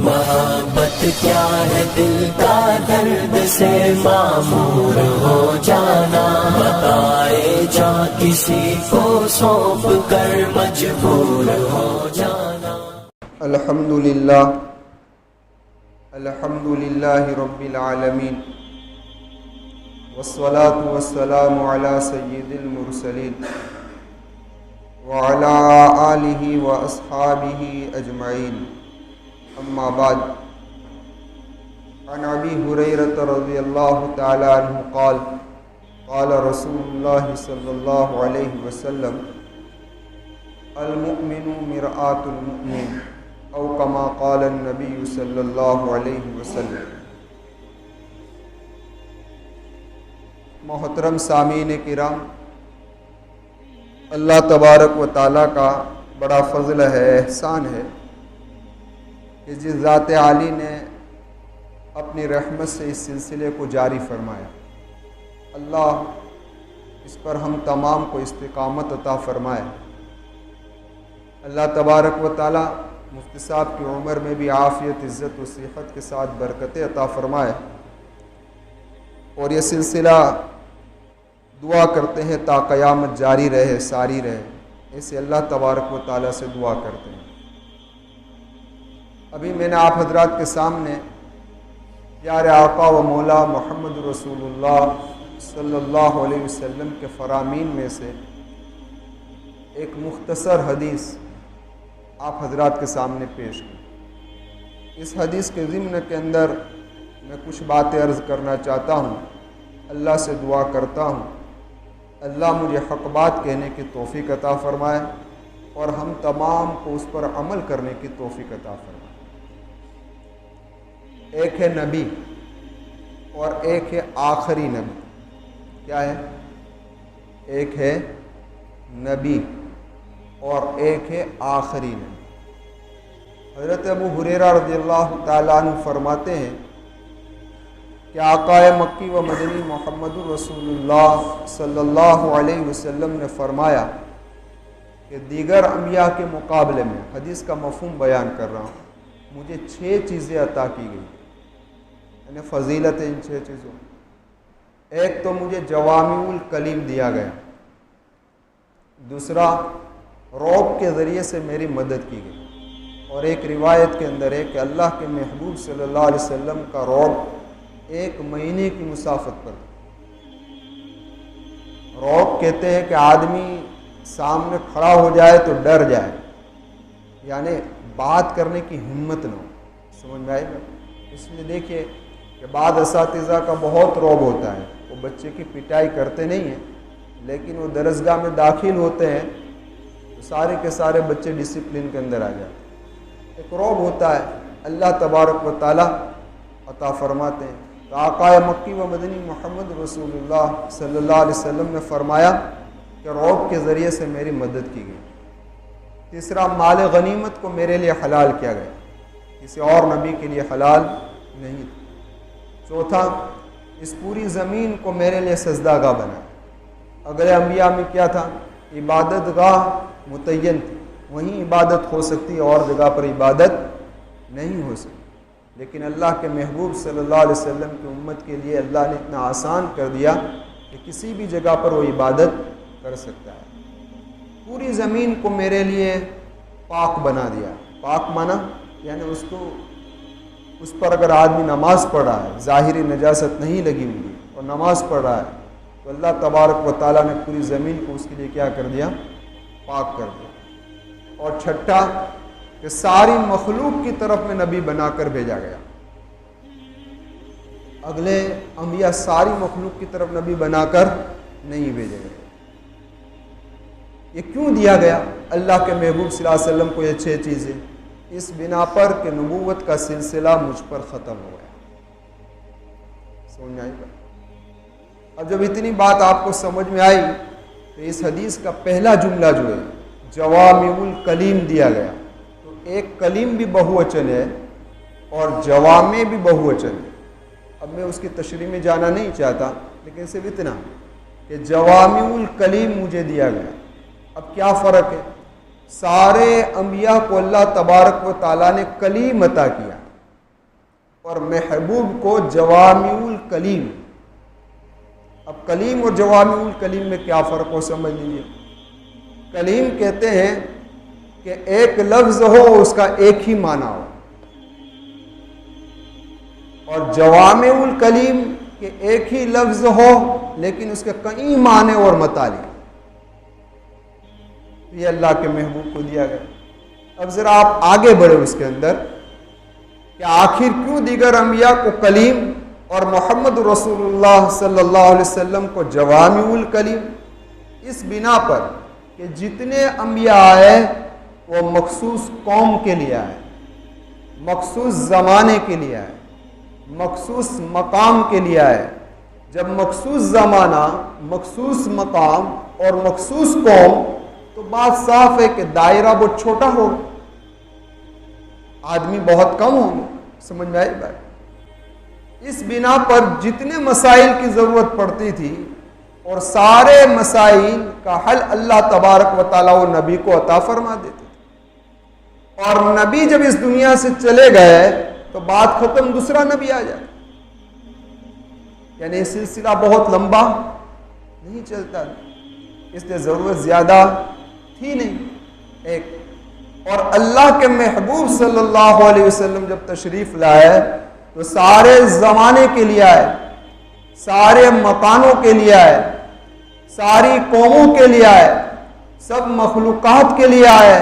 محبت کیا ہے دل کا درد سے معمور ہو جانا، بتائے جا کسی کو سونپ کر مجبور ہو جانا۔ الحمدللہ رب العالمین، والصلاة والسلام علی سید المرسلین وعلی آلہ واصحابہ اجمعین، اما بعد۔ عن ابی ہریرہ رضی اللہ تعالی عنہ قال قال رسول اللہ صلی اللہ علیہ وسلم المؤمن مرآۃ المؤمن، او کما قال النبی صلی اللہ علیہ وسلم۔ محترم سامعین کرام، اللہ تبارک و تعالیٰ کا بڑا فضل ہے، احسان ہے کہ جس ذات عالی نے اپنی رحمت سے اس سلسلے کو جاری فرمایا، اللہ اس پر ہم تمام کو استقامت عطا فرمائے۔ اللہ تبارک و تعالیٰ مفتی صاحب کی عمر میں بھی عافیت، عزت و صحت کے ساتھ برکتیں عطا فرمائے، اور یہ سلسلہ دعا کرتے ہیں تا قیامت جاری رہے، ساری رہے، اسے اللہ تبارک و تعالیٰ سے دعا کرتے ہیں۔ ابھی میں نے آپ حضرات کے سامنے پیارے آقا و مولا محمد رسول اللہ صلی اللہ علیہ وسلم کے فرامین میں سے ایک مختصر حدیث آپ حضرات کے سامنے پیش کی۔ اس حدیث کے ضمن کے اندر میں کچھ باتیں عرض کرنا چاہتا ہوں۔ اللہ سے دعا کرتا ہوں اللہ مجھے حق بات کہنے کی توفیق عطا فرمائے، اور ہم تمام کو اس پر عمل کرنے کی توفیق عطا فرمائے۔ ایک ہے نبی اور ایک ہے آخری نبی۔ کیا ہے؟ ایک ہے نبی اور ایک ہے آخری نبی۔ حضرت ابو ہریرہ رضی اللہ تعالیٰ عنہ فرماتے ہیں کہ آقا مکی و مدنی محمد رسول اللہ صلی اللہ علیہ وسلم نے فرمایا کہ دیگر انبیاء کے مقابلے میں، حدیث کا مفہوم بیان کر رہا ہوں، مجھے 6 چیزیں عطا کی گئی، یعنی فضیلت ان 6 چیزوں۔ ایک تو مجھے جوامع الکلیم دیا گیا، دوسرا رعب کے ذریعے سے میری مدد کی گئی، اور ایک روایت کے اندر ہے کہ اللہ کے محبوب صلی اللہ علیہ وسلم کا رعب 1 مہینے کی مسافت پر۔ رعب کہتے ہیں کہ آدمی سامنے کھڑا ہو جائے تو ڈر جائے، یعنی بات کرنے کی ہمت نہ ہو۔ سمجھ میں آئے گا؟ اس لیے دیکھیے کہ بعض اساتذہ کا بہت رعب ہوتا ہے، وہ بچے کی پٹائی کرتے نہیں ہیں، لیکن وہ درسگاہ میں داخل ہوتے ہیں تو سارے کے سارے بچے ڈسپلن کے اندر آ جاتے ہیں۔ ایک رعب ہوتا ہے، اللہ تبارک و تعالیٰ عطا فرماتے ہیں۔ تو آقا مکی و مدنی محمد رسول اللہ صلی اللہ علیہ وسلم نے فرمایا کہ رعب کے ذریعے سے میری مدد کی گئی۔ تیسرا، مال غنیمت کو میرے لیے حلال کیا گیا، کسی اور نبی کے لیے حلال نہیں تھا۔ چوتھا، اس پوری زمین کو میرے لیے سجدہ گاہ بنا۔ اگلے انبیاء میں کیا تھا؟ عبادت گاہ متعین تھی، وہیں عبادت ہو سکتی، اور جگہ پر عبادت نہیں ہو سکتی، لیکن اللہ کے محبوب صلی اللہ علیہ وسلم کی امت کے لیے اللہ نے اتنا آسان کر دیا کہ کسی بھی جگہ پر وہ عبادت کر سکتا ہے۔ پوری زمین کو میرے لیے پاک بنا دیا۔ پاک مانا یعنی اس پر اگر آدمی نماز پڑھ رہا ہے، ظاہری نجاست نہیں لگی ہوئی اور نماز پڑھ رہا ہے، تو اللہ تبارک و تعالیٰ نے پوری زمین کو اس کے لیے کیا کر دیا؟ پاک کر دیا۔ اور چھٹا کہ ساری مخلوق کی طرف میں نبی بنا کر بھیجا گیا۔ اگلے انبیاء ساری مخلوق کی طرف نبی بنا کر نہیں بھیجے گئے۔ یہ کیوں دیا گیا اللہ کے محبوب صلی اللہ علیہ وسلم کو یہ 6 چیزیں؟ اس بنا پر کہ نبوت کا سلسلہ مجھ پر ختم ہو گیا۔ سمجھ میں آئی گا؟ اب جب اتنی بات آپ کو سمجھ میں آئی تو اس حدیث کا پہلا جملہ جو ہے جوامع الکلیم دیا گیا، تو ایک کلیم بھی بہووچن ہے اور جوامع بھی بہووچن ہے۔ اب میں اس کی تشریح میں جانا نہیں چاہتا، لیکن صرف اتنا کہ جوامع الکلیم مجھے دیا گیا۔ اب کیا فرق ہے؟ سارے انبیاء کو اللہ تبارک و تعالیٰ نے کلیم عطا کیا، اور محبوب کو جوامع الکلیم. اب کلیم اور جوامع الکلیم میں کیا فرق ہو سمجھ لیجیے. کلیم کہتے ہیں کہ ایک لفظ ہو اس کا ایک ہی معنی ہو، اور جوامع الکلیم کہ ایک ہی لفظ ہو لیکن اس کے کئی معنی اور مطالب. یہ اللہ کے محبوب کو دیا گیا. اب ذرا آپ آگے بڑھے اس کے اندر کہ آخر کیوں دیگر انبیاء کو کلیم اور محمد رسول اللہ صلی اللہ علیہ وسلم کو جوامع الکلیم. اس بنا پر کہ جتنے انبیاء آئے وہ مخصوص قوم کے لیے آئے، مخصوص زمانے کے لیے آئے، مخصوص مقام کے لیے آئے. جب مخصوص زمانہ، مخصوص مقام اور مخصوص قوم، تو بات صاف ہے کہ دائرہ بہت چھوٹا ہوگا، آدمی بہت کم ہوں گے. سمجھ میں آئی بات؟ اس بنا پر جتنے مسائل کی ضرورت پڑتی تھی اور سارے مسائل کا حل اللہ تبارک و تعالیٰ وہ نبی کو عطا فرما دیتے تھے. اور نبی جب اس دنیا سے چلے گئے تو بات ختم، دوسرا نبی آ جاتا. یعنی سلسلہ بہت لمبا نہیں چلتا، اس لیے ضرورت زیادہ تھی نہیں. ایک اور اللہ کے محبوب صلی اللہ علیہ وسلم جب تشریف لائے تو سارے زمانے کے لیے آئے، سارے مکانوں کے لیے آئے، ساری قوموں کے لیے آئے، سب مخلوقات کے لیے آئے.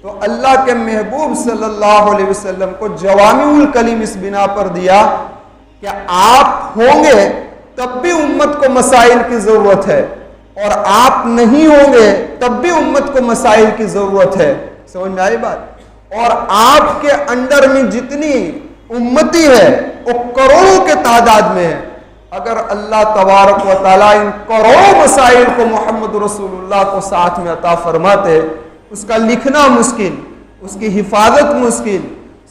تو اللہ کے محبوب صلی اللہ علیہ وسلم کو جوامع الکلیم اس بنا پر دیا کہ آپ ہوں گے تب بھی امت کو مسائل کی ضرورت ہے، اور آپ نہیں ہوں گے تب بھی امت کو مسائل کی ضرورت ہے. سمجھ میں آئی بات؟ اور آپ کے اندر میں جتنی امتی ہے وہ کروڑوں کے تعداد میں ہے. اگر اللہ تبارک و تعالیٰ ان کروڑوں مسائل کو محمد رسول اللہ کو ساتھ میں عطا فرماتے، اس کا لکھنا مشکل، اس کی حفاظت مشکل.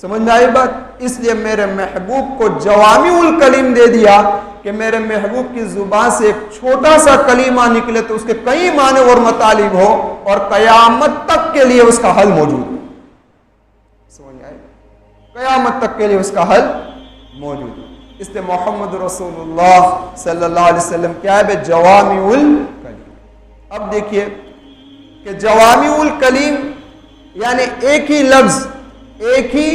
سمجھ میں آئی بات؟ اس لیے میرے محبوب کو جوامع الکلیم دے دیا کہ میرے محبوب کی زبان سے ایک چھوٹا سا کلمہ نکلے تو اس کے کئی معنی اور مطالب ہو، اور قیامت تک کے لیے اس کا حل موجود ہو. سمجھ میں آئی؟ قیامت تک کے لیے اس کا حل موجود ہو. اس لیے محمد رسول اللہ صلی اللہ علیہ وسلم کیا ہے؟ جوامع الکلیم. اب دیکھیے کہ جوامع الکلیم یعنی ایک ہی لفظ، ایک ہی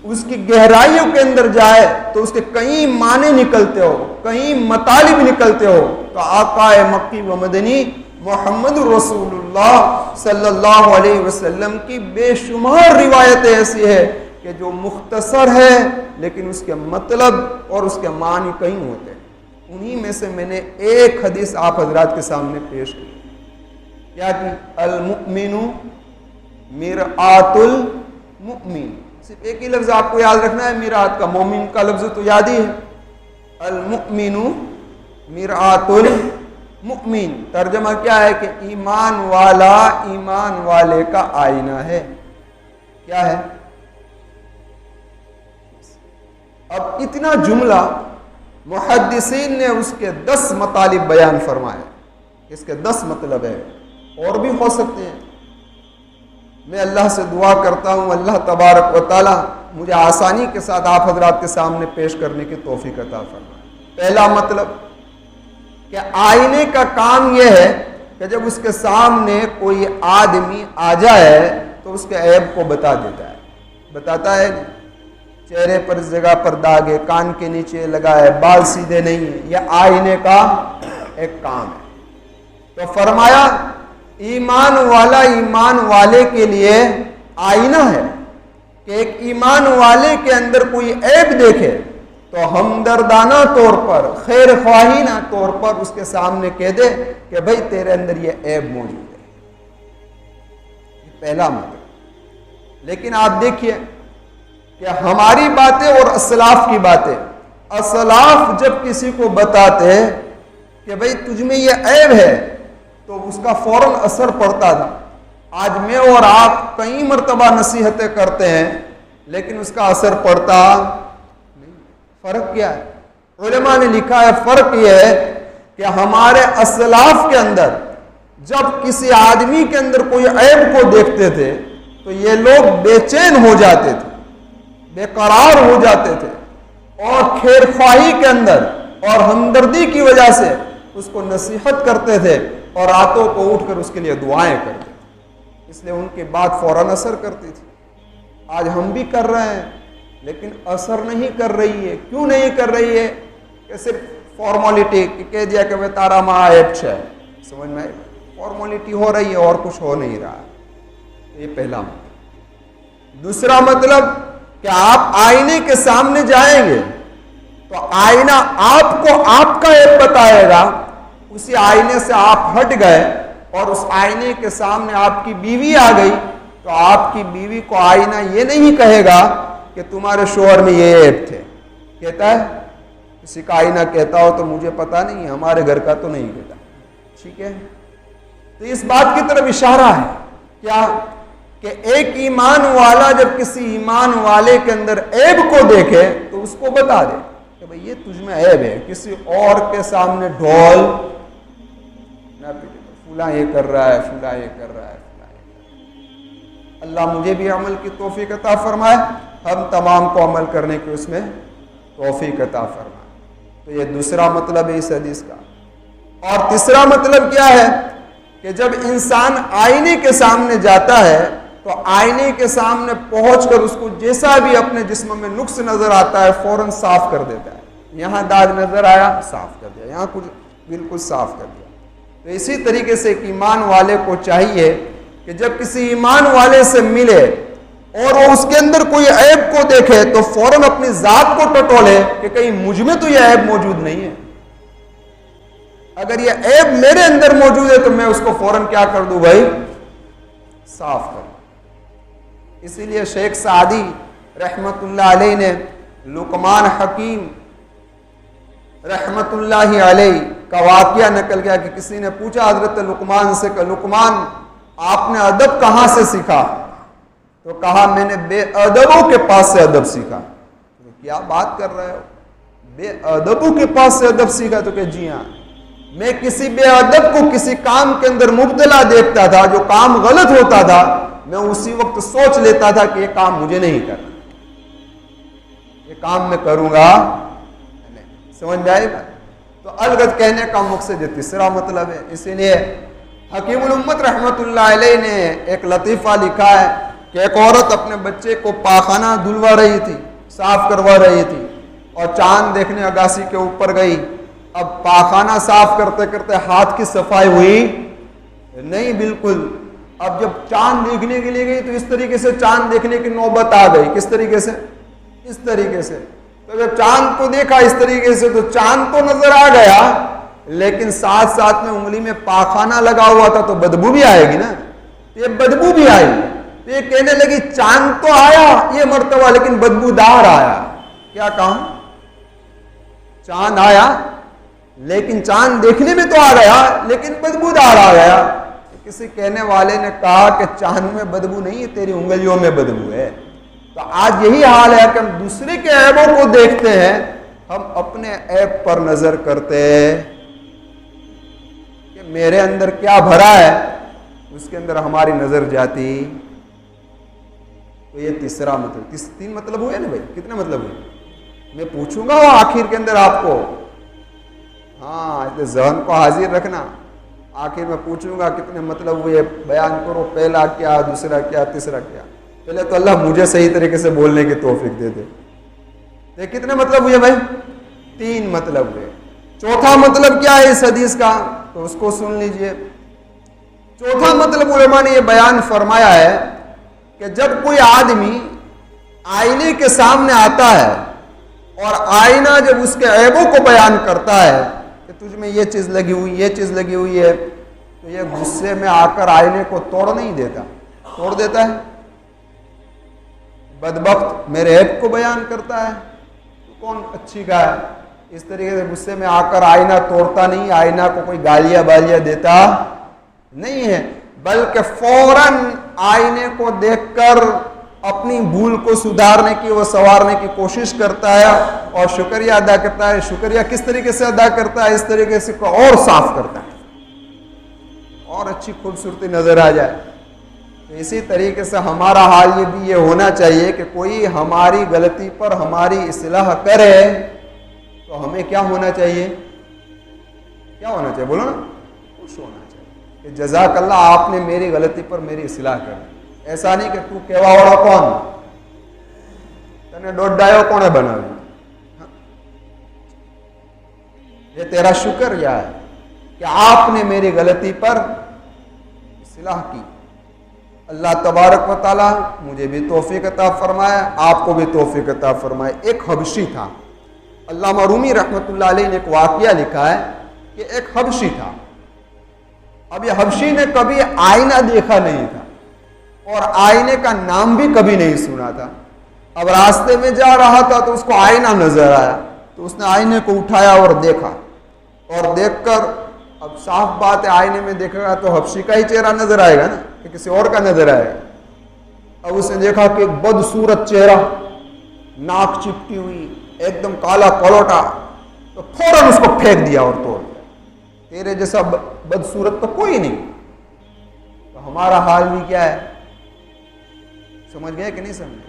اس کی گہرائیوں کے اندر جائے تو اس کے کئی معنی نکلتے ہو، کئی مطالب نکلتے ہو. تو آقا مکی و مدنی محمد رسول اللہ صلی اللہ علیہ وسلم کی بے شمار روایتیں ایسی ہے کہ جو مختصر ہے لیکن اس کے مطلب اور اس کے معنی کئی ہوتے ہیں. انہی میں سے میں نے ایک حدیث آپ حضرات کے سامنے پیش کی. کیا کہ المؤمن مرآت المؤمن. صرف ایک ہی لفظ آپ کو یاد رکھنا ہے، مرآت کا. مومن کا لفظ تو یاد ہی ہے، المؤمن مرآت المؤمن. ترجمہ کیا ہے کہ ایمان والا ایمان والے کا آئینہ ہے. کیا ہے؟ اب اتنا جملہ محدثین نے اس کے 10 مطالب بیان فرمائے. اس کے 10 مطلب ہے، اور بھی ہو سکتے ہیں. میں اللہ سے دعا کرتا ہوں اللہ تبارک و تعالی مجھے آسانی کے ساتھ آپ حضرات کے سامنے پیش کرنے کی توفیق عطا فرمائے. پہلا مطلب کہ آئینے کا کام یہ ہے کہ جب اس کے سامنے کوئی آدمی آ جائے تو اس کے عیب کو بتا دیتا ہے. بتاتا ہے چہرے پر اس جگہ پر داغ ہے، کان کے نیچے لگا ہے، بال سیدھے نہیں ہے. یہ آئینے کا ایک کام ہے. تو فرمایا ایمان والا ایمان والے کے لیے آئینہ ہے کہ ایک ایمان والے کے اندر کوئی عیب دیکھے تو ہمدردانہ طور پر، خیر خواہانہ طور پر اس کے سامنے کہہ دے کہ بھئی تیرے اندر یہ عیب موجود ہے. یہ پہلا مطلب. لیکن آپ دیکھیے کہ ہماری باتیں اور اسلاف کی باتیں، اسلاف جب کسی کو بتاتے کہ بھئی تجھ میں یہ عیب ہے تو اس کا فوراً اثر پڑتا تھا. آج میں اور آپ کئی مرتبہ نصیحتیں کرتے ہیں لیکن اس کا اثر پڑتا نہیں. فرق کیا ہے؟ علماء نے لکھا ہے فرق یہ ہے کہ ہمارے اسلاف کے اندر جب کسی آدمی کے اندر کوئی عیب کو دیکھتے تھے تو یہ لوگ بے چین ہو جاتے تھے، بے قرار ہو جاتے تھے، اور خیر خواہی کے اندر اور ہمدردی کی وجہ سے اس کو نصیحت کرتے تھے اور راتوں کو اٹھ کر اس کے لیے دعائیں کرتے تھے، اس لیے ان کی بات فوراً اثر کرتی تھی۔ آج ہم بھی کر رہے ہیں لیکن اثر نہیں کر رہی ہے۔ کیوں نہیں کر رہی ہے؟ کہ صرف فارمالٹی کہہ دیا کہ میں تارا ماں ایپ ہے، سمجھ میں فارمالٹی ہو رہی ہے اور کچھ ہو نہیں رہا۔ یہ پہلا مطلب۔ دوسرا مطلب کہ آپ آئینے کے سامنے جائیں گے تو آئینہ آپ کو آپ کا ایپ بتائے گا، اسی آئینے سے آپ ہٹ گئے اور اس آئینے کے سامنے آپ کی بیوی آ گئی تو آپ کی بیوی کو آئینہ یہ نہیں کہے گا کہ تمہارے شوہر میں یہ ایپ تھے۔ کہتا ہے؟ کسی کا آئینہ کہتا ہو تو مجھے پتا نہیں، ہمارے گھر کا تو نہیں کہتا، ٹھیک ہے؟ تو اس بات کی طرف اشارہ ہے کیا کہ ایک ایمان والا جب کسی ایمان والے کے اندر عیب کو دیکھے تو اس کو بتا دے کہ بھئی یہ تجھ میں عیب ہے، کسی اور کے سامنے ڈھول نہ پیٹے، فلاں یہ کر رہا ہے، فلاں یہ کر رہا ہے، فلاں یہ کر رہا ہے۔ اللہ مجھے بھی عمل کی توفیق عطا فرمائے، ہم تمام کو عمل کرنے کی اس میں توفیق عطا فرمائے۔ تو یہ دوسرا مطلب ہے اس حدیث کا۔ اور تیسرا مطلب کیا ہے کہ جب انسان آئینے کے سامنے جاتا ہے تو آئینے کے سامنے پہنچ کر اس کو جیسا بھی اپنے جسم میں نقص نظر آتا ہے فوراً صاف کر دیتا ہے۔ یہاں داغ نظر آیا، صاف کر دیا، یہاں کچھ بالکل صاف کر دیا۔ تو اسی طریقے سے ایک ایمان والے کو چاہیے کہ جب کسی ایمان والے سے ملے اور وہ اس کے اندر کوئی عیب کو دیکھے تو فوراً اپنی ذات کو ٹٹولے کہ کہیں مجھ میں تو یہ عیب موجود نہیں ہے۔ اگر یہ عیب میرے اندر موجود ہے تو میں اس کو فوراً کیا کر دوں بھائی؟ صاف کر دوں۔ اسی لیے شیخ سعدی رحمت اللہ علیہ نے لقمان حکیم رحمت اللہ علیہ کا واقعہ نقل کیا کہ کسی نے پوچھا حضرت لقمان سے کہ لقمان آپ نے ادب کہاں سے سیکھا؟ تو کہا میں نے بے ادبوں کے پاس سے ادب سیکھا۔ کیا بات کر رہے ہو؟ بے ادبوں کے پاس سے ادب سیکھا؟ تو کہ جی ہاں، میں کسی بے ادب کو کسی کام کے اندر مبتلا دیکھتا تھا، جو کام غلط ہوتا تھا میں اسی وقت سوچ لیتا تھا کہ یہ کام مجھے نہیں کرنا، یہ کام میں کروں گا نہیں۔ سمجھ جائے گا؟ تو الغت کہنے کا مقصد یہ تیسرا مطلب ہے۔ اسی لیے حکیم الامت رحمت اللہ علیہ نے ایک لطیفہ لکھا ہے کہ ایک عورت اپنے بچے کو پاخانہ دھلوا رہی تھی، صاف کروا رہی تھی، اور چاند دیکھنے اگاسی کے اوپر گئی۔ اب پاخانہ صاف کرتے کرتے ہاتھ کی صفائی ہوئی نہیں بالکل۔ اب جب چاند دیکھنے کے لیے گئی تو اس طریقے سے چاند دیکھنے کی نوبت آ گئی۔ کس طریقے سے؟ اس طریقے سے۔ تو جب چاند کو دیکھا اس طریقے سے تو چاند تو نظر آ گیا لیکن ساتھ ساتھ میں انگلی میں پاخانہ لگا ہوا تھا تو بدبو بھی آئے گی نا، یہ بدبو بھی آئی۔ تو یہ کہنے لگی چاند تو آیا یہ مرتبہ لیکن بدبودار آیا۔ کیا کہا؟ چاند آیا لیکن چاند دیکھنے میں تو آ گیا لیکن بدبودار آ گیا۔ کسی کہنے والے نے کہا کہ چاند میں بدبو نہیں ہے، تیری انگلیوں میں بدبو ہے۔ تو آج یہی حال ہے کہ ہم دوسرے کے عیبوں کو دیکھتے ہیں، ہم اپنے عیب پر نظر کرتے کہ میرے اندر کیا بھرا ہے، اس کے اندر ہماری نظر جاتی۔ تو یہ تیسرا مطلب، تین مطلب ہوئے نا بھائی؟ کتنے مطلب ہوئے؟ میں پوچھوں گا وہ آخر کے اندر آپ کو، ہاں ذہن کو حاضر رکھنا، آخر میں پوچھوں گا کتنے مطلب ہوئے، بیان کرو پہلا کیا، دوسرا کیا، تیسرا کیا۔ پہلے تو اللہ مجھے صحیح طریقے سے بولنے کی توفیق دے دے۔ تو کتنے مطلب ہوئے بھائی؟ تین مطلب ہوئے۔ چوتھا مطلب کیا ہے اس حدیث کا؟ تو اس کو سن لیجئے۔ چوتھا مطلب علماء نے یہ بیان فرمایا ہے کہ جب کوئی آدمی آئینے کے سامنے آتا ہے اور آئینہ جب اس کے عیبوں کو بیان کرتا ہے کہ تجھ میں یہ چیز لگی ہوئی، یہ چیز لگی ہوئی ہے، تو یہ غصے میں آ کر آئینے کو توڑ نہیں دیتا، توڑ دیتا ہے؟ بدبخت میرے عیب کو بیان کرتا ہے تو کون اچھی کا ہے؟ اس طریقے سے غصے میں آ کر آئینہ توڑتا نہیں، آئینہ کو کوئی گالیاں بالیاں دیتا نہیں ہے، بلکہ فوراً آئینے کو دیکھ کر اپنی بھول کو سدھارنے کی، وہ سنوارنے کی کوشش کرتا ہے اور شکریہ ادا کرتا ہے۔ شکریہ کس طریقے سے ادا کرتا ہے؟ اس طریقے سے اور صاف کرتا ہے اور اچھی خوبصورتی نظر آ جائے۔ تو اسی طریقے سے ہمارا حال یہ ہونا چاہیے کہ کوئی ہماری غلطی پر ہماری اصلاح کرے تو ہمیں کیا ہونا چاہیے؟ کیا ہونا چاہیے؟ بولو نا، خوش ہونا چاہیے کہ جزاک اللہ، آپ نے میری غلطی پر میری اصلاح کر۔ ایسا نہیں کہ تو کہوا وڑا کون تنے ڈوڈایو کونے بناوی، یہ تیرا شکر یا ہے کہ آپ نے میری غلطی پر اصلاح کی۔ اللہ تبارک و تعالی مجھے بھی توفیق عطا فرمائے، آپ کو بھی توفیق عطا فرمائے۔ ایک حبشی تھا، علامہ رومی رحمۃ اللہ علیہ نے ایک واقعہ لکھا ہے کہ ایک حبشی تھا۔ اب یہ حبشی نے کبھی آئینہ دیکھا نہیں تھا اور آئینے کا نام بھی کبھی نہیں سنا تھا۔ اب راستے میں جا رہا تھا تو اس کو آئینہ نظر آیا، تو اس نے آئینے کو اٹھایا اور دیکھا، اور دیکھ کر اب صاف بات ہے آئینے میں دیکھے گا تو حبشی کا ہی چہرہ نظر آئے گا نا، کہ کسی اور کا نظر آئے گا۔ اب اس نے دیکھا کہ ایک بدصورت چہرہ، ناک چپٹی ہوئی، ایک دم کالا کلوٹا، تو فوراً اس کو پھینک دیا اور توڑ دیا۔ تیرے جیسا بدصورت تو کوئی نہیں۔ تو ہمارا حال بھی کیا ہے؟ سمجھ گئے کہ نہیں سمجھے؟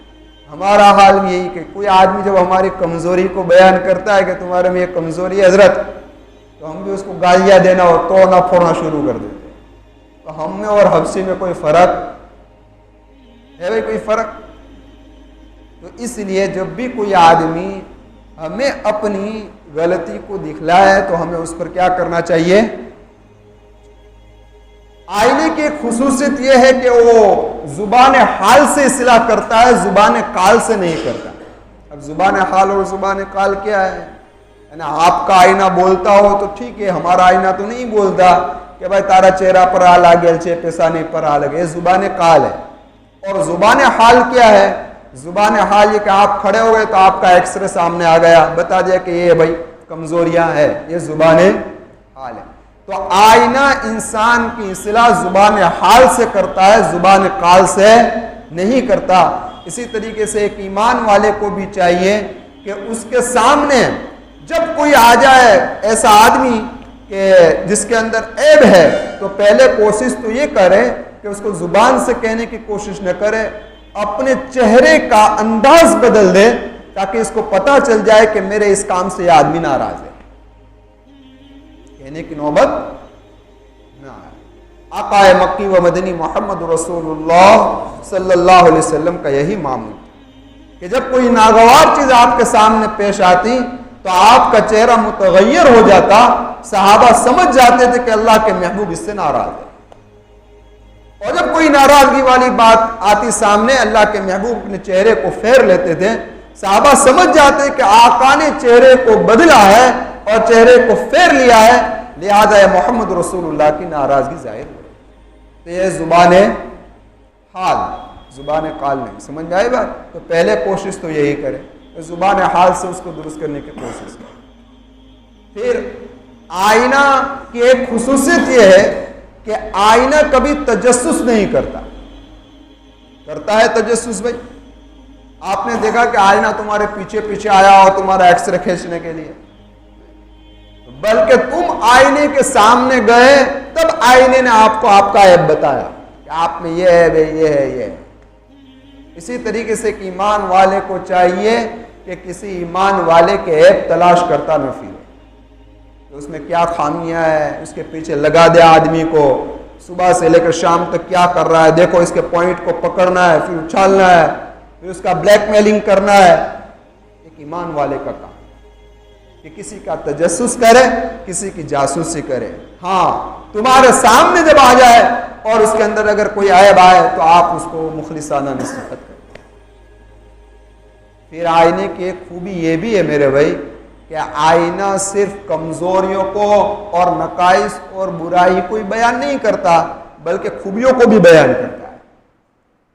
ہمارا حال بھی یہی کہ کوئی آدمی جب ہماری کمزوری کو بیان کرتا ہے کہ تمہارے میں یہ کمزوری ہے حضرت، تو ہم بھی اس کو گالیاں دینا اور توڑنا پھوڑنا شروع کر دیتے ہیں۔ تو ہم میں اور حبشی میں کوئی فرق ہے بھائی؟ کوئی فرق؟ تو اس لیے جب بھی کوئی آدمی ہمیں اپنی غلطی کو دکھلائے تو ہمیں اس پر کیا کرنا چاہیے؟ آئینے کی ایک خصوصیت یہ ہے کہ وہ زبان حال سے اصلاح کرتا ہے، زبان قال سے نہیں کرتا۔ اب زبان حال اور زبان قال کیا ہے؟ یعنی آپ کا آئینہ بولتا ہو تو ٹھیک ہے، ہمارا آئینہ تو نہیں بولتا کہ بھائی تارا چہرہ پر آ لاگل چھے پیسانے پر آ لگے، یہ زبان قال ہے۔ اور زبان حال کیا ہے؟ زبان حال یہ کہ آپ کھڑے ہو گئے تو آپ کا ایکس رے سامنے آ گیا، بتا دیا کہ یہ بھائی کمزوریاں ہیں، یہ زبان حال ہے۔ تو آئینہ انسان کی اصلاح زبان حال سے کرتا ہے، زبان قال سے نہیں کرتا۔ اسی طریقے سے ایک ایمان والے کو بھی چاہیے کہ اس کے سامنے جب کوئی آ جائے ایسا آدمی کہ جس کے اندر عیب ہے، تو پہلے کوشش تو یہ کرے کہ اس کو زبان سے کہنے کی کوشش نہ کرے، اپنے چہرے کا انداز بدل دے تاکہ اس کو پتا چل جائے کہ میرے اس کام سے یہ آدمی ناراض ہے، کہنے کی نوبت نہ آئے۔ آقا مکی و مدنی محمد رسول اللہ صلی اللہ علیہ وسلم کا یہی معمول کہ جب کوئی ناگوار چیز آپ کے سامنے پیش آتی تو آپ کا چہرہ متغیر ہو جاتا، صحابہ سمجھ جاتے تھے کہ اللہ کے محبوب اس سے ناراض ہے۔ اور جب کوئی ناراضگی والی بات آتی سامنے، اللہ کے محبوب اپنے چہرے کو پھیر لیتے تھے، صحابہ سمجھ جاتے کہ آقا نے چہرے کو بدلا ہے اور چہرے کو پھیر لیا ہے، لہذا محمد رسول اللہ کی ناراضگی ظاہر ہو رہی۔ تو یہ زبان حال، زبان قال نہیں۔ سمجھ میں آئی بات؟ تو پہلے کوشش تو یہی کرے، زبان حال سے اس کو درست کرنے کی کوشش کرے۔ پھر آئینہ کی ایک خصوصیت یہ ہے کہ آئینہ کبھی تجسس نہیں کرتا۔ کرتا ہے تجسس بھائی؟ آپ نے دیکھا کہ آئینہ تمہارے پیچھے پیچھے آیا اور تمہارا ایکس رے کھینچنے کے لیے، بلکہ تم آئینے کے سامنے گئے تب آئینے نے آپ کو آپ کا عیب بتایا کہ آپ میں یہ ہے بھائی، یہ ہے، یہ ہے۔ اسی طریقے سے ایک ایمان والے کو چاہیے کہ کسی ایمان والے کے عیب تلاش کرتا نہ پھرے، اس میں کیا خامیاں ہیں اس کے پیچھے لگا دے آدمی کو، صبح سے لے کر شام تک کیا کر رہا ہے، دیکھو اس کے پوائنٹ کو پکڑنا ہے، پھر اچھالنا ہے، پھر اس کا بلیک میلنگ کرنا ہے۔ ایک ایمان والے کا کام کہ کسی کا تجسس کرے، کسی کی جاسوسی کرے۔ ہاں، تمہارے سامنے جب آ جائے اور اس کے اندر اگر کوئی عیب آئے تو آپ اس کو مخلصانہ نصیحت کریں۔ پھر آئینے کی ایک خوبی یہ بھی ہے میرے بھائی کہ آئینہ صرف کمزوریوں کو اور نقائص اور برائی کو ہی بیان نہیں کرتا، بلکہ خوبیوں کو بھی بیان کرتا ہے۔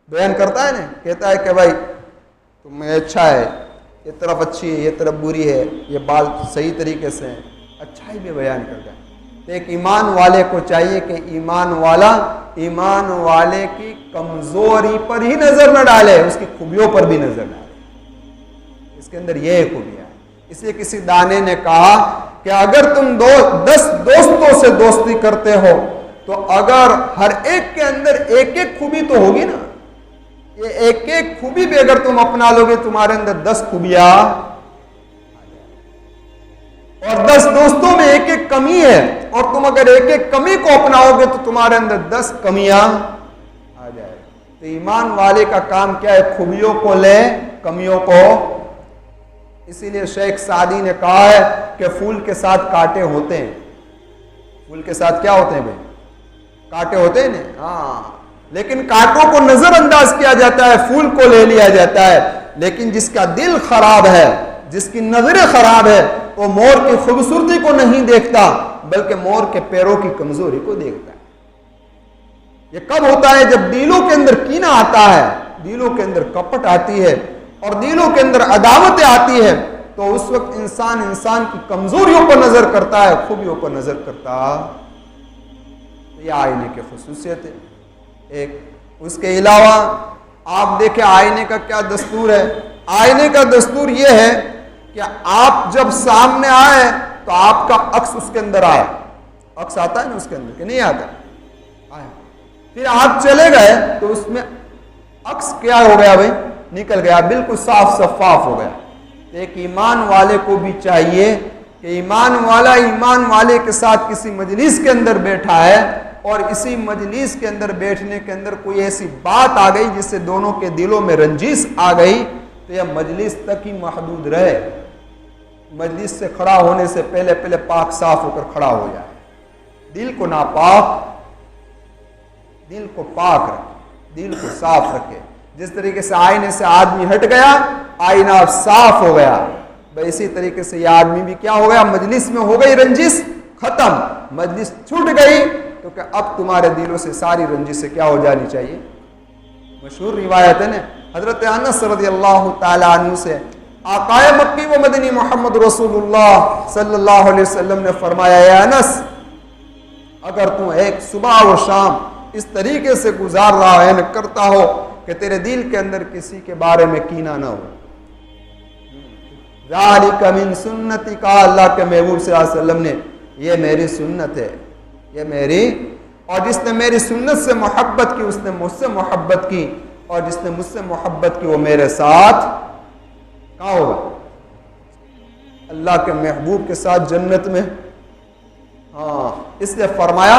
بیان کرتا ہے نا، کہتا ہے کہ بھائی تم میں اچھا ہے، یہ طرف اچھی ہے، یہ طرف بری ہے، یہ بال صحیح طریقے سے ہیں، اچھائی بھی بیان کرتا ہے۔ تو ایک ایمان والے کو چاہیے کہ ایمان والے کی کمزوری پر ہی نظر نہ ڈالے، اس کی خوبیوں پر بھی نظر ڈالے۔ اس کے اندر یہ خوبیاں ہے۔ اس لیے کسی دانے نے کہا کہ اگر تم 10 دوستوں سے دوستی کرتے ہو تو اگر ہر ایک کے اندر ایک ایک خوبی تو ہوگی نا، یہ ایک ایک خوبی بھی اگر تم اپنا لو گے تمہارے اندر 10 خوبیاں، اور 10 دوستوں میں ایک ایک کمی ہے اور تم اگر ایک ایک کمی کو اپناؤ گے تو تمہارے اندر 10 کمیاں آ جائے۔ تو ایمان والے کا کام کیا ہے؟ خوبیوں کو لے، کمیوں کو۔ اسی لیے شیخ سعدی نے کہا ہے کہ پھول کے ساتھ کانٹے ہوتے ہیں، پھول کے ساتھ کیا ہوتے ہیں بھائی؟ کانٹے ہوتے ہیں نا، ہاں، لیکن کانٹوں کو نظر انداز کیا جاتا ہے، پھول کو لے لیا جاتا ہے۔ لیکن جس کا دل خراب ہے، جس کی نظریں خراب ہے، وہ مور کی خوبصورتی کو نہیں دیکھتا بلکہ مور کے پیروں کی کمزوری کو دیکھتا ہے۔ یہ کب ہوتا ہے؟ جب دلوں کے اندر کینہ آتا ہے، دلوں کے اندر کپٹ آتی ہے اور دلوں کے اندر عداوتیں آتی ہے، تو اس وقت انسان کی کمزوریوں پر نظر کرتا ہے، خوبیوں پر نظر کرتا ہے۔ یہ آئینے کی خصوصیت ہے ایک۔ اس کے علاوہ آپ دیکھیں آئینے کا کیا دستور ہے۔ آئینے کا دستور یہ ہے کہ آپ جب سامنے آئے تو آپ کا عکس اس کے اندر آئے۔ عکس آتا ہے نا اس کے اندر کہ نہیں آتا؟ آئے۔ پھر آپ چلے گئے تو اس میں عکس کیا ہو گیا بھائی؟ نکل گیا، بالکل صاف شفاف ہو گیا۔ ایک ایمان والے کو بھی چاہیے کہ ایمان والے کے ساتھ کسی مجلس کے اندر بیٹھا ہے اور اسی مجلس کے اندر بیٹھنے کے اندر کوئی ایسی بات آ گئی جس سے دونوں کے دلوں میں رنجش آ گئی تو یہ مجلس تک ہی محدود رہے۔ مجلس سے کھڑا ہونے سے پہلے پاک صاف ہو کر کھڑا ہو جائے۔ دل کو ناپاک، دل کو پاک رکھے، دل کو صاف رکھے۔ جس طریقے سے آئینے سے آدمی ہٹ گیا، آئینہ اب صاف ہو گیا، اسی طریقے سے یہ آدمی بھی کیا ہو گیا؟ مجلس میں ہو گئی رنجش ختم، مجلس چھوٹ گئی تو کہ اب تمہارے دلوں سے ساری رنجش سے کیا ہو جانی چاہیے؟ مشہور روایت ہے نا حضرت انس رضی اللہ تعالی عنہ سے، آقائے مکی و مدنی محمد رسول اللہ صلی اللہ علیہ وسلم نے فرمایا، اے انس، اگر تم ایک صبح و شام اس طریقے سے گزار رہا ہے کرتا ہو کہ تیرے دل کے اندر کسی کے بارے میں کینہ نہ ہو، ذالک من سنتی، کہا اللہ کے محبوب صلی اللہ علیہ وسلم نے، یہ میری سنت ہے، یہ میری، اور جس نے میری سنت سے محبت کی اس نے مجھ سے محبت کی، اور جس نے مجھ سے محبت کی وہ میرے ساتھ کہاں ہوگا؟ اللہ کے محبوب کے ساتھ جنت میں۔ ہاں، اس لیے فرمایا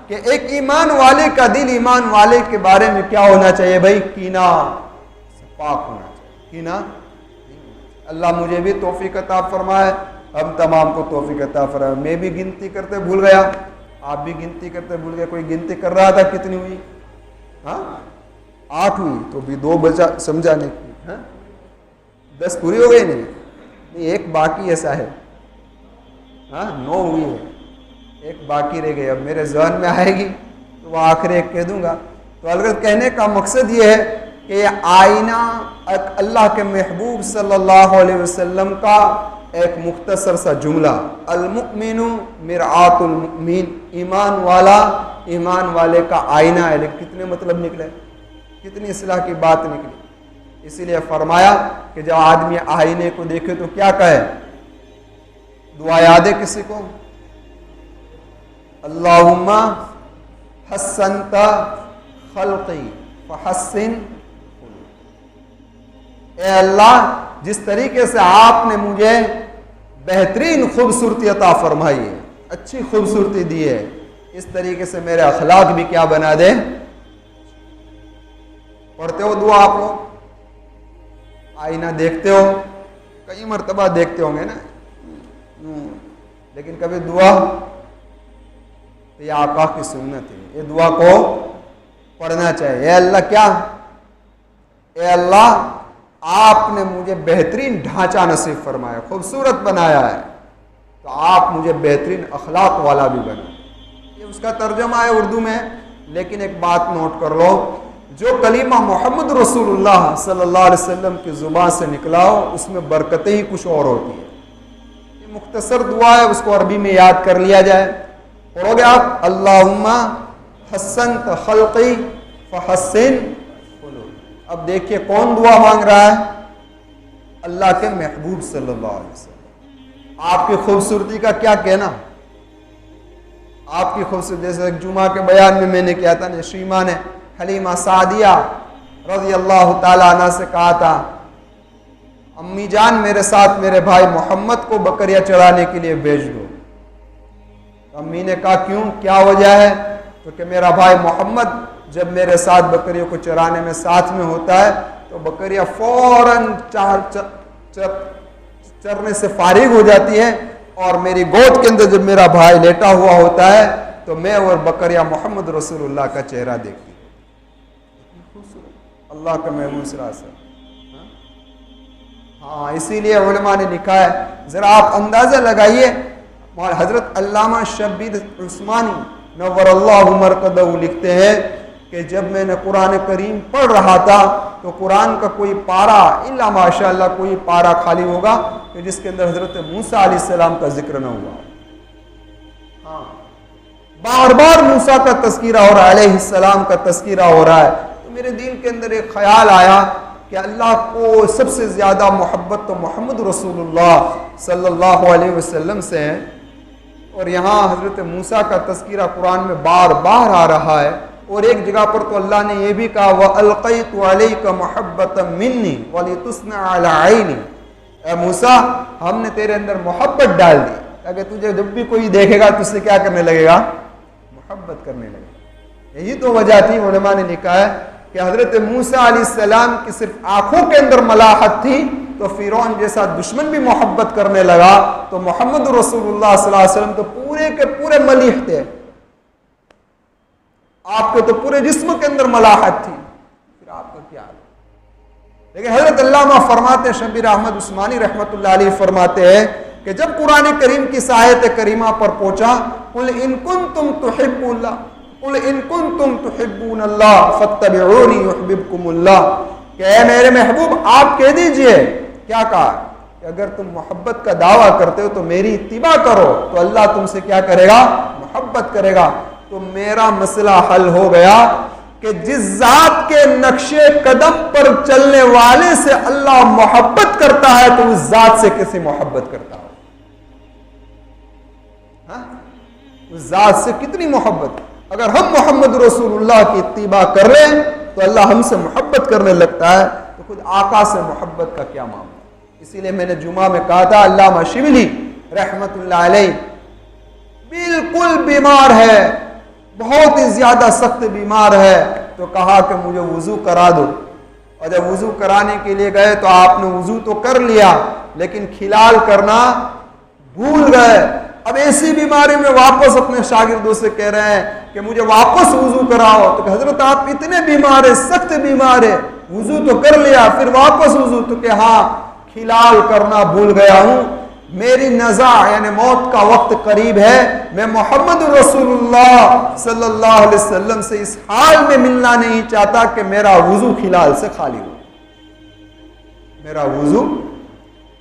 کہ ایک ایمان والے کا دل ایمان والے کے بارے میں کیا ہونا چاہیے بھائی؟ کینہ سے پاک ہونا چاہیے، کینہ۔ اللہ مجھے بھی توفیق عطا فرمائے، ہم تمام کو توفیق عطا فرمائے۔ میں بھی گنتی کرتے بھول گیا، آپ بھی گنتی کرتے بھول گئے۔ کوئی گنتی کر رہا تھا کتنی ہوئی؟ ہاں 8 ہوئی تو بھی 2 بچا سمجھانے کی، ہاں 10 پوری ہو گئی نہیں، ایک باقی ایسا ہے، ہاں 9 ہوئی ہے، ایک باقی رہ گئی۔ اب میرے ذہن میں آئے گی تو وہ آخر ایک کہہ دوں گا۔ تو البتہ کہنے کا مقصد یہ ہے کہ یہ آئینہ اللہ کے محبوب صلی اللہ علیہ وسلم کا ایک مختصر سا جملہ، المؤمن مرآۃ المؤمن، ایمان والا ایمان والے کا آئینہ ہے۔ لیکن کتنے مطلب نکلے، کتنی اصلاح کی بات نکلی۔ اسی لیے فرمایا کہ جب آدمی آئینے کو دیکھے تو کیا کہے؟ دعا یاد ہے کسی کو؟ اللہم حسنت خلقی فحسن، اے اللہ جس طریقے سے آپ نے مجھے بہترین خوبصورتی عطا فرمائی ہے، اچھی خوبصورتی دی ہے، اس طریقے سے میرے اخلاق بھی کیا بنا دے۔ پڑھتے ہو دعا آپ لوگ؟ آئینہ دیکھتے ہو؟ کئی مرتبہ دیکھتے ہوں گے نا، لیکن کبھی دعا؟ یہ آقا کی سنت ہے، یہ دعا کو پڑھنا چاہیے۔ اے اللہ کیا؟ اے اللہ آپ نے مجھے بہترین ڈھانچہ نصیب فرمایا، خوبصورت بنایا ہے، تو آپ مجھے بہترین اخلاق والا بھی بنا۔ یہ اس کا ترجمہ ہے اردو میں، لیکن ایک بات نوٹ کر لو، جو کلمہ محمد رسول اللہ صلی اللہ علیہ وسلم کی زبان سے نکلا ہو اس میں برکتیں ہی کچھ اور ہوتی ہیں۔ یہ مختصر دعا ہے، اس کو عربی میں یاد کر لیا جائے۔ پڑھو گے آپ، اللہم حسنت خلقی فحسن خلقی۔ اب دیکھیے کون دعا مانگ رہا ہے؟ اللہ کے محبوب صلی اللہ علیہ وسلم۔ آپ کی خوبصورتی کا کیا کہنا؟ آپ کی خوبصورت، جیسے جمعہ کے بیان میں نے کیا تھا، نشیمہ نے حلیمہ سعدیہ رضی اللہ تعالیٰ عنہ سے کہا تھا امی جان میرے ساتھ میرے بھائی محمد کو بکریاں چرانے کے لیے بھیج دو. امی نے کہا کیوں، کیا وجہ ہے؟ کیونکہ میرا بھائی محمد جب میرے ساتھ بکریوں کو چرانے میں ساتھ میں ہوتا ہے تو بکریاں فوراً چرنے سے فارغ ہو جاتی ہیں، اور میری گود کے اندر جب میرا بھائی لیٹا ہوا ہوتا ہے تو میں اور بکریاں محمد رسول اللہ کا چہرہ دیکھتی ہوں. اللہ کا محمود صلی اللہ علیہ وسلم. ہاں اسی لیے علماء نے لکھا ہے، ذرا آپ اندازہ لگائیے، حضرت علامہ شبیر عثمانی نور اللہ مرقدہ لکھتے ہیں کہ جب میں نے قرآن کریم پڑھ رہا تھا تو قرآن کا کوئی پارا الا ماشاء اللہ کوئی پارا خالی ہوگا کہ جس کے اندر حضرت موسیٰ علیہ السلام کا ذکر نہ ہوا. ہاں بار بار موسیٰ کا تذکرہ ہو رہا ہے، علیہ السلام کا تذکرہ ہو رہا ہے. تو میرے دل کے اندر ایک خیال آیا کہ اللہ کو سب سے زیادہ محبت تو محمد رسول اللہ صلی اللہ علیہ وسلم سے ہے، اور یہاں حضرت موسیٰ کا تذکرہ قرآن میں بار بار آ رہا ہے. اور ایک جگہ پر تو اللہ نے یہ بھی کہا وَأَلْقَيْتُ عَلَيْكَ مَحَبَّةً مِّنِّي وَلِتُصْنَعَ عَلَىٰ عَيْنِي. اے موسیٰ ہم نے تیرے اندر محبت ڈال دی تاکہ تجھے جب بھی کوئی دیکھے گا تو اس سے کیا کرنے لگے گا، محبت کرنے لگے گا. یہی تو وجہ تھی، علماء نے لکھا ہے کہ حضرت موسیٰ علیہ السلام کی صرف آنکھوں کے اندر ملاحت تھی تو فرعون جیسا دشمن بھی محبت کرنے لگا، تو محمد رسول اللہ صلی اللہ علیہ وسلم تو پورے کے پورے ملیح تھے، آپ کے تو پورے جسم کے اندر ملاحت تھی، پھر آپ کا کیا ہے. لیکن حضرت علامہ فرماتے ہیں، شبیر احمد عثمانی رحمۃ اللہ علیہ فرماتے ہیں کہ جب قرآن کریم کی آیت کریمہ پر پہنچا قل ان کنتم تحبون اللہ، قل ان کنتم تحبون اللہ فاتبعونی یحببکم اللہ، کہ اے میرے محبوب آپ کہہ دیجئے، کیا کہا کہ اگر تم محبت کا دعویٰ کرتے ہو تو میری اتباع کرو تو اللہ تم سے کیا کرے گا، محبت کرے گا. تو میرا مسئلہ حل ہو گیا کہ جس ذات کے نقش قدم پر چلنے والے سے اللہ محبت کرتا ہے تو اس ذات سے کیسے محبت کرتا ہو، اس ذات سے کتنی محبت. اگر ہم محمد رسول اللہ کی اتباع کر رہے ہیں تو اللہ ہم سے محبت کرنے لگتا ہے، تو خود آقا سے محبت کا کیا معاملہ. اسی لیے میں نے جمعہ میں کہا تھا علامہ شبلی رحمت اللہ علیہ بالکل بیمار ہے، بہت ہی زیادہ سخت بیمار ہے، تو کہا کہ مجھے وضو کرا دو. اور جب وضو کرانے کے لیے گئے تو آپ نے وضو تو کر لیا لیکن کھلال کرنا بھول گئے. اب ایسی بیماری میں واپس اپنے شاگردوں سے کہہ رہے ہیں کہ مجھے واپس وضو کراؤ. تو کہ حضرت آپ اتنے بیمار ہیں، سخت بیمار ہیں، وضو تو کر لیا پھر واپس وضو، تو کہ ہاں کھلال کرنا بھول گیا ہوں، میری نزع یعنی موت کا وقت قریب ہے، میں محمد رسول اللہ صلی اللہ علیہ وسلم سے اس حال میں ملنا نہیں چاہتا کہ میرا وضو کھلال سے خالی ہو. میرا وضو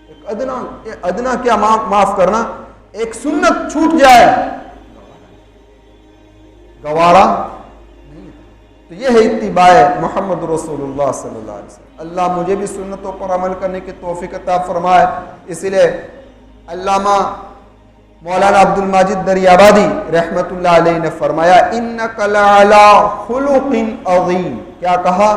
ایک ادنا کیا معاف کرنا، ایک سنت چھوٹ جائے گوارا نہیں. تو یہ ہے اتباع محمد رسول اللہ صلی اللہ علیہ وسلم. اللہ مجھے بھی سنتوں پر عمل کرنے کی توفیق عطا فرمائے. اسی لیے علامہ مولانا عبد الماجد دریابادی رحمت اللہ علیہ نے فرمایا انک لعلی خلق عظیم. کیا کہا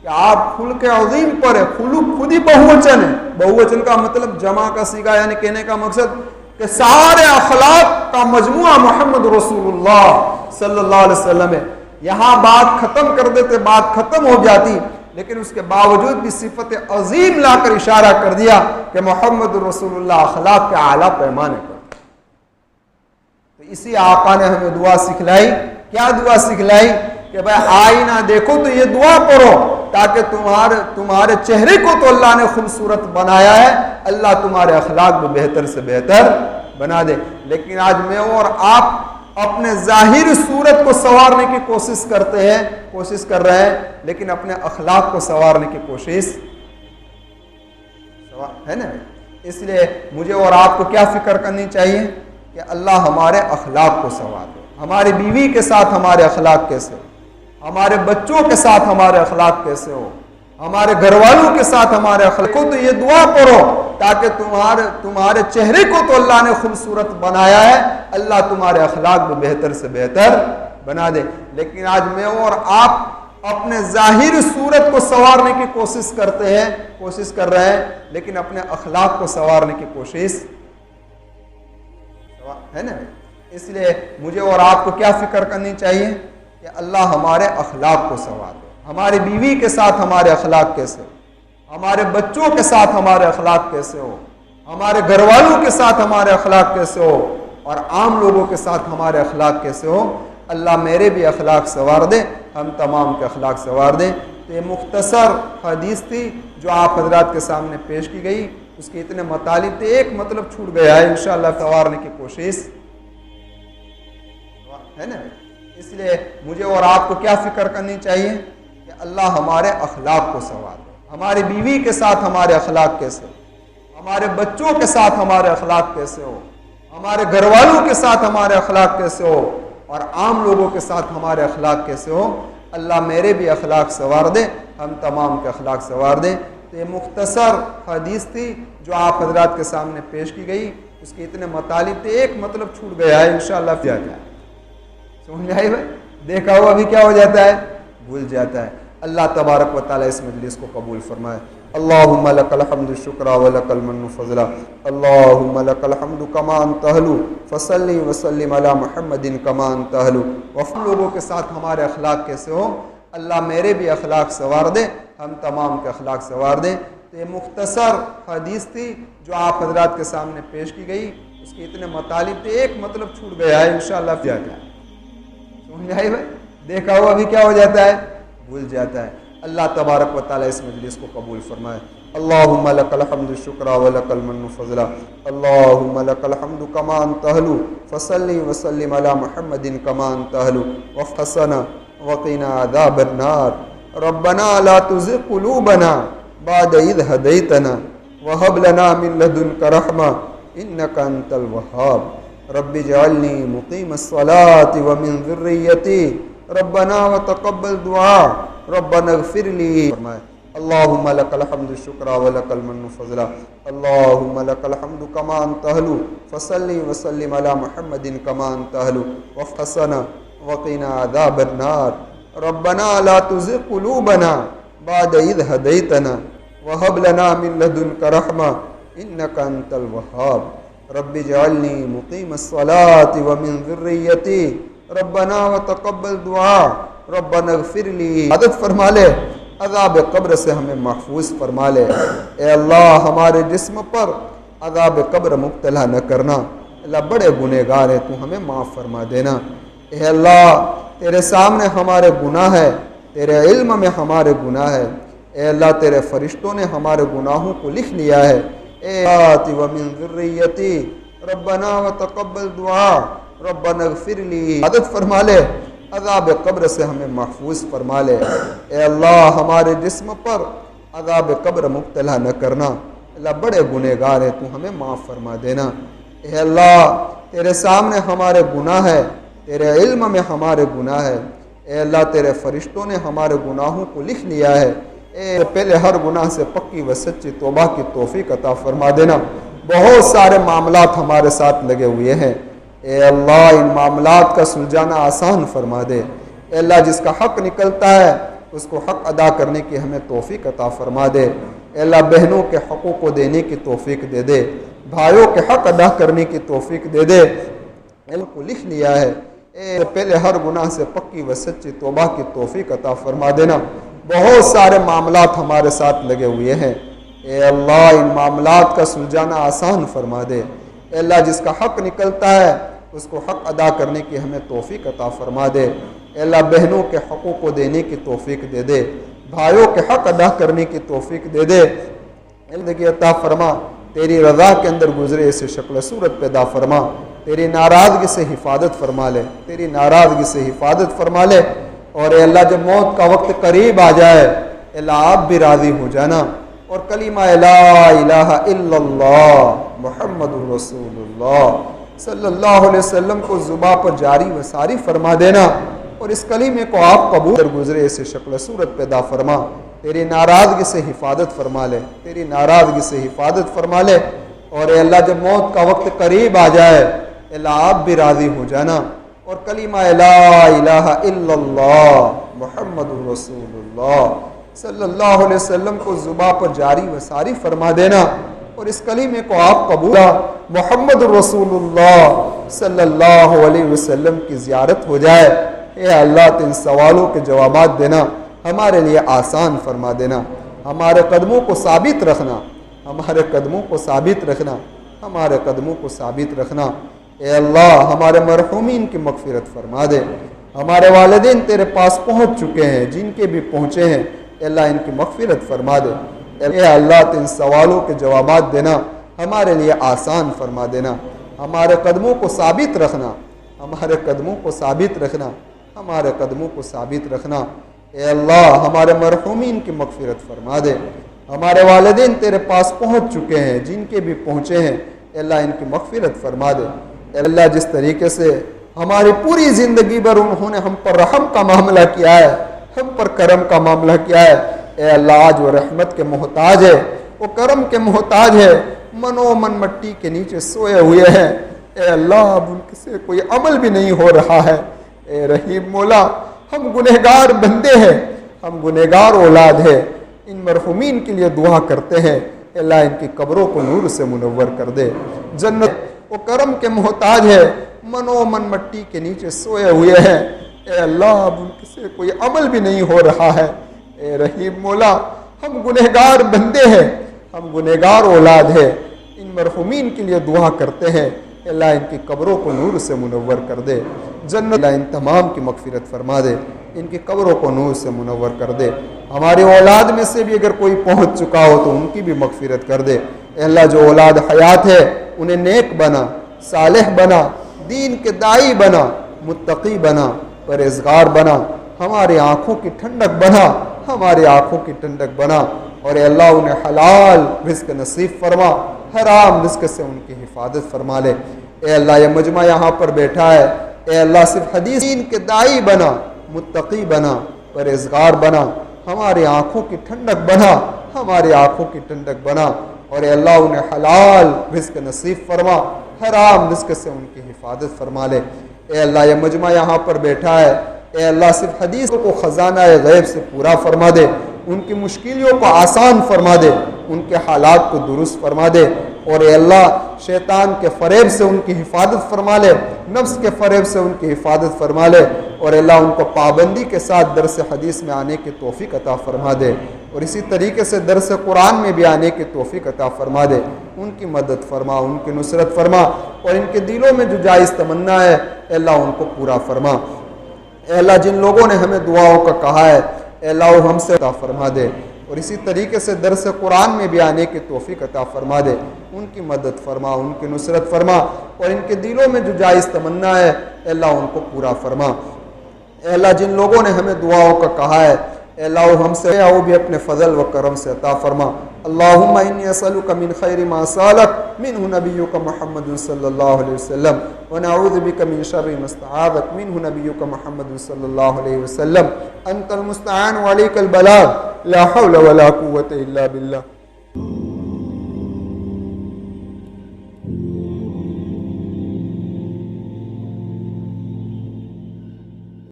کہ آپ خلق عظیم پر ہے. خلق خود ہی بہوچن ہے، بہوچن کا مطلب جمع کا صیغہ، یعنی کہنے کا مقصد کہ سارے اخلاق کا مجموعہ محمد رسول اللہ صلی اللہ علیہ وسلم ہے. یہاں بات ختم کر دیتے بات ختم ہو جاتی، لیکن اس کے باوجود بھی صفت عظیم لا کر اشارہ کر دیا کہ محمد رسول اللہ اخلاق کے اعلیٰ پیمانے پر. تو اسی آقا نے ہمیں دعا سکھلائی. کیا دعا سکھلائی؟ کہ بھائی آئینہ دیکھو تو یہ دعا پڑھو تاکہ تمہارے چہرے کو تو اللہ نے خوبصورت بنایا ہے، اللہ تمہارے اخلاق بھی بہتر سے بہتر بنا دے. لیکن آج میں اور آپ اپنے ظاہر صورت کو سنوارنے کی کوشش کر رہے ہیں، لیکن اپنے اخلاق کو سنوارنے کی کوشش ہے نا. اس لیے مجھے اور آپ کو کیا فکر کرنی چاہیے کہ اللہ ہمارے اخلاق کو سنوار دے. ہماری بیوی کے ساتھ ہمارے اخلاق کیسے ہو، ہمارے بچوں کے ساتھ ہمارے اخلاق کیسے ہو، ہمارے گھر والوں کے ساتھ ہمارے اخلاق کو، تو یہ دعا پڑھو تاکہ تمہارے چہرے کو تو اللہ نے خوبصورت بنایا ہے، اللہ تمہارے اخلاق بھی بہتر سے بہتر بنا دے۔ لیکن آج میں اور آپ اپنے ظاہری صورت کو سنوارنے کی کوشش کر رہے ہیں، لیکن اپنے اخلاق کو سنوارنے کی کوشش ہے نا۔ اس لیے مجھے اور آپ کو کیا فکر کرنی چاہیے کہ اللہ ہمارے اخلاق کو سنوار دے۔ ہماری بیوی کے ساتھ ہمارے اخلاق کیسے ہو، ہمارے بچوں کے ساتھ ہمارے اخلاق کیسے ہو، ہمارے گھر والوں کے ساتھ ہمارے اخلاق کیسے ہو، اور عام لوگوں کے ساتھ ہمارے اخلاق کیسے ہو۔ اللہ میرے بھی اخلاق سنوار دے، ہم تمام کے اخلاق سنوار دیں۔ تو یہ مختصر حدیث تھی جو آپ حضرات کے سامنے پیش کی گئی، اس کے اتنے مطالب تھے، ایک مطلب چھوٹ گیا ہے، انشاءاللہ سنوارنے کی کوشش ہے نا۔ اس لیے مجھے اور آپ کو کیا فکر کرنی چاہیے کہ اللہ ہمارے اخلاق کو سنوار دے۔ ہماری بیوی کے ساتھ ہمارے اخلاق کیسے ہو، ہمارے بچوں کے ساتھ ہمارے اخلاق کیسے ہو، ہمارے گھر والوں کے ساتھ ہمارے اخلاق کیسے ہو، اور عام لوگوں کے ساتھ ہمارے اخلاق کیسے ہو۔ اللہ میرے بھی اخلاق سنوار دے، ہم تمام کے اخلاق سنوار دیں۔ تو یہ مختصر حدیث تھی جو آپ حضرات کے سامنے پیش کی گئی، اس کے اتنے مطالب تھے، ایک مطلب چھوٹ گیا ہے، انشاءاللہ کیا جائے۔ سمجھ میں آئی بھائی؟ دیکھا ہوا بھی کیا ہو جاتا ہے، بھول جاتا ہے۔ اللہ تبارک و تعالیٰ اس مجلس کو قبول فرمائے۔ اللہم لک الحمد شکرا ولک المن فضلا، اللہم لک الحمد کما انت اہل، فصلی وسلم علی محمد کما انت اہل۔ وفن لوگوں کے ساتھ ہمارے اخلاق کیسے ہو، اللہ میرے بھی اخلاق سنوار دے، ہم تمام کے اخلاق سنوار دیں۔ تو یہ مختصر حدیث تھی جو آپ حضرات کے سامنے پیش کی گئی، اس کے اتنے مطالب تھے، ایک مطلب چھوٹ گیا ہے، انشاءاللہ کیا جائے۔ سمجھ میں آئی بھائی؟ دیکھا ہوا بھی کیا ہو جاتا ہے، بھول جاتا ہے۔ اللہ تبارک و تعالیٰ اس مجلس کو قبول فرمائے۔ اللہم لک الحمد شکرا ولک المن فضلا، اللہم لک الحمد کما انت اہل، فصلی وسلم علی محمد کما انت اہل، وحسنا وقنا عذاب النار، ربنا لا تزغ قلوبنا بعد اذ ہدیتنا وہب لنا من لدنک رحمہ انک انت الوہاب، رب اجعلنی مقیم الصلاۃ ومن ذریتی ربنا وتقبل دعا، ربنا اغفر لی۔ اللہم لک الحمد شکرا ولک المن فضلا، اللہم لک الحمد کما انت اہل، فصلی وسلم علی محمد کما انت اہل، وحسنا وقنا عذاب النار، ربنا لا تزغ قلوبنا بعد اذ ہدیتنا وہب لنا من لدنک رحمہ انک انت الوہاب، رب اجعلنی مقیم الصلاۃ ومن ذریتی ربنا وتقبل دعا، ربنا اغفر لی۔ عادت فرما لے، عذاب قبر سے ہمیں محفوظ فرما لے۔ اے اللہ ہمارے جسم پر عذاب قبر مبتلا نہ کرنا، اللہ بڑے گنہگار ہیں، تو ہمیں معاف فرما دینا۔ اے اللہ تیرے سامنے ہمارے گناہ ہے، تیرے علم میں ہمارے گناہ ہے، اے اللہ تیرے فرشتوں نے ہمارے گناہوں کو لکھ لیا ہے۔ اے آتی ومن ذریتی ربنا وتقبل دعا، ربنا اغفر لی۔ عادت فرما لے، عذاب قبر سے ہمیں محفوظ فرما لے۔ اے اللہ ہمارے جسم پر عذاب قبر مبتلا نہ کرنا، اللہ بڑے گنہگار ہیں، تو ہمیں معاف فرما دینا۔ اے اللہ تیرے سامنے ہمارے گناہ ہے، تیرے علم میں ہمارے گناہ ہے، اے اللہ تیرے فرشتوں نے ہمارے گناہوں کو لکھ لیا ہے۔ اے پہلے ہر گناہ سے پکی و سچی توبہ کی توفیق عطا فرما دینا۔ بہت سارے معاملات ہمارے ساتھ لگے ہوئے ہیں، اے اللہ ان معاملات کا سلجھانا آسان فرما دے۔ اے اللہ جس کا حق نکلتا ہے اس کو حق ادا کرنے کی ہمیں توفیق عطا فرما دے۔ اے اللہ بہنوں کے حقوق کو دینے کی توفیق دے دے، بھائیوں کے حق ادا کرنے کی توفیق دے دے۔ علم کو لکھ لیا ہے، اے پہلے ہر گناہ سے پکی و سچی توبہ کی توفیق عطا فرما دینا۔ بہت سارے معاملات ہمارے ساتھ لگے ہوئے ہیں، اے اللہ ان معاملات کا سلجھانا آسان فرما دے۔ اے اللہ جس کا حق نکلتا ہے اس کو حق ادا کرنے کی ہمیں توفیق عطا فرما دے۔ اے اللہ بہنوں کے حقوق کو دینے کی توفیق دے دے، بھائیوں کے حق ادا کرنے کی توفیق دے دے۔ زندگی عطا فرما، تیری رضا کے اندر گزرے ایسے شکل صورت پیدا فرما، تیری ناراضگی سے حفاظت فرما لے، تیری ناراضگی سے حفاظت فرما لے۔ اور اے اللہ جب موت کا وقت قریب آ جائے، اے اللہ آپ بھی راضی ہو جانا، اور کلمہ لا الہ الا اللہ محمد رسول اللہ صلی اللہ علیہ وسلم کو زباں پر جاری و ساری فرما دینا، اور اس کلمے کو آپ قبول کر گزرے ایسے شکل صورت پیدا فرما۔ تیری ناراضگی سے حفاظت فرما لے، تیری ناراضگی سے حفاظت فرما لے۔ اور اے اللہ جب موت کا وقت قریب آ جائے، اے اللہ آپ بھی راضی ہو جانا اور کلمہ لا الہ الا اللہ محمد رسول اللہ صلی اللہ علیہ وسلم کو زباں پر جاری و ساری فرما دینا، اور اس کلمے کو آپ قبول محمد رسول اللہ صلی اللہ علیہ وسلم کی زیارت ہو جائے۔ اے اللہ تو ان سوالوں کے جوابات دینا، ہمارے لیے آسان فرما دینا، ہمارے قدموں کو ثابت رکھنا، ہمارے قدموں کو ثابت رکھنا، ہمارے قدموں کو ثابت رکھنا۔ اے اللہ ہمارے مرحومین کی مغفرت فرما دے، ہمارے والدین تیرے پاس پہنچ چکے ہیں، جن کے بھی پہنچے ہیں اے اللہ ان کی مغفرت فرما دے۔ اے اللہ تو ان سوالوں کے جوابات دینا، ہمارے لیے آسان فرما دینا، ہمارے قدموں کو ثابت رکھنا، ہمارے قدموں کو ثابت رکھنا، ہمارے قدموں کو ثابت رکھنا۔ اے اللہ ہمارے مرحومین کی مغفرت فرما دے، ہمارے والدین تیرے پاس پہنچ چکے ہیں، جن کے بھی پہنچے ہیں اے اللہ ان کی مغفرت فرما دے۔ اے اللہ جس طریقے سے ہماری پوری زندگی بھر انہوں نے ہم پر رحم کا معاملہ کیا ہے، ہم پر کرم کا معاملہ کیا ہے، اے اللہ آج وہ رحمت کے محتاج ہے، وہ کرم کے محتاج ہے، منو من مٹی کے نیچے سوئے ہوئے ہیں۔ اے اللہ اب ان سے کوئی عمل بھی نہیں ہو رہا ہے۔ اے رحیم مولا ہم گنہگار بندے ہیں، ہم گنہگار اولاد ہیں، ان مرحومین کے لیے دعا کرتے ہیں اے اللہ ان کی قبروں کو نور سے منور کر دے۔ جنت وہ کرم کے محتاج ہے، منو من مٹی کے نیچے سوئے ہوئے ہیں۔ اے اللہ اب ان سے کوئی عمل بھی نہیں ہو رہا ہے۔ اے رحیم مولا ہم گنہگار بندے ہیں، ہم گنہگار اولاد ہیں، ان مرحومین کے لیے دعا کرتے ہیں اے اللہ ان کی قبروں کو نور سے منور کر دے۔ جنت اللہ ان تمام کی مغفرت فرما دے، ان کی قبروں کو نور سے منور کر دے۔ ہماری اولاد میں سے بھی اگر کوئی پہنچ چکا ہو تو ان کی بھی مغفرت کر دے۔ اے اللہ جو اولاد حیات ہے انہیں نیک بنا، صالح بنا، دین کے داعی بنا، متقی بنا، پرہیزگار بنا، ہماری آنکھوں کی ٹھنڈک بنا، ہماری آنکھوں کی ٹھنڈک بنا، اور اے اللہ انہیں حلال رزق نصیب فرما، حرام رزق سے ان کی حفاظت فرما لے۔ اے اللہ یہ مجمع یہاں پر بیٹھا ہے، اے اللہ صرف حدیث دین کے داعی بنا، متقی بنا، پرہیزگار بنا، ہماری آنکھوں کی ٹھنڈک بنا، ہماری آنکھوں کی ٹھنڈک بنا، اور اے اللہ انہیں حلال رزق نصیب فرما، حرام رزق سے ان کی حفاظت فرما لے۔ اے اللہ یہ مجمع یہاں پر بیٹھا ہے، اے اللہ صرف حدیث کو خزانہ غیب سے پورا فرما دے، ان کی مشکلوں کو آسان فرما دے، ان کے حالات کو درست فرما دے، اور اے اللہ شیطان کے فریب سے ان کی حفاظت فرما لے، نفس کے فریب سے ان کی حفاظت فرما لے، اور اے اللہ ان کو پابندی کے ساتھ درس حدیث میں آنے کی توفیق عطا فرما دے، اور اسی طریقے سے درس قرآن میں بھی آنے کی توفیق عطا فرما دے۔ ان کی مدد فرما، ان کی نصرت فرما، اور ان کے دلوں میں جو جائز تمنا ہے اے اللہ ان کو پورا فرما۔ اے اللہ جن لوگوں نے ہمیں دعاؤں کا کہا ہے اے اللہ وہ ہم سے عطا فرما دے، اور اسی طریقے سے درس قرآن میں بھی آنے کی توفیق عطا فرما دے۔ ان کی مدد فرما، ان کی نصرت فرما، اور ان کے دلوں میں جو جائز تمنا ہے اے اللہ ان کو پورا فرما۔ اے اللہ جن لوگوں نے ہمیں دعاؤں کا کہا ہے اے اللہ وہ ہم سے وہ بھی اپنے فضل و کرم سے عطا فرما۔ اللہم انی اسألک من خیر ما سألک منہ نبیک محمد صلی اللہ علیہ وسلم ونعوذ بک من شر ما استعاذک منہ نبیک محمد صلی اللہ علیہ وسلم۔ انت المستعان وعلیک البلاغ، لا حول ولا قوة الا باللہ۔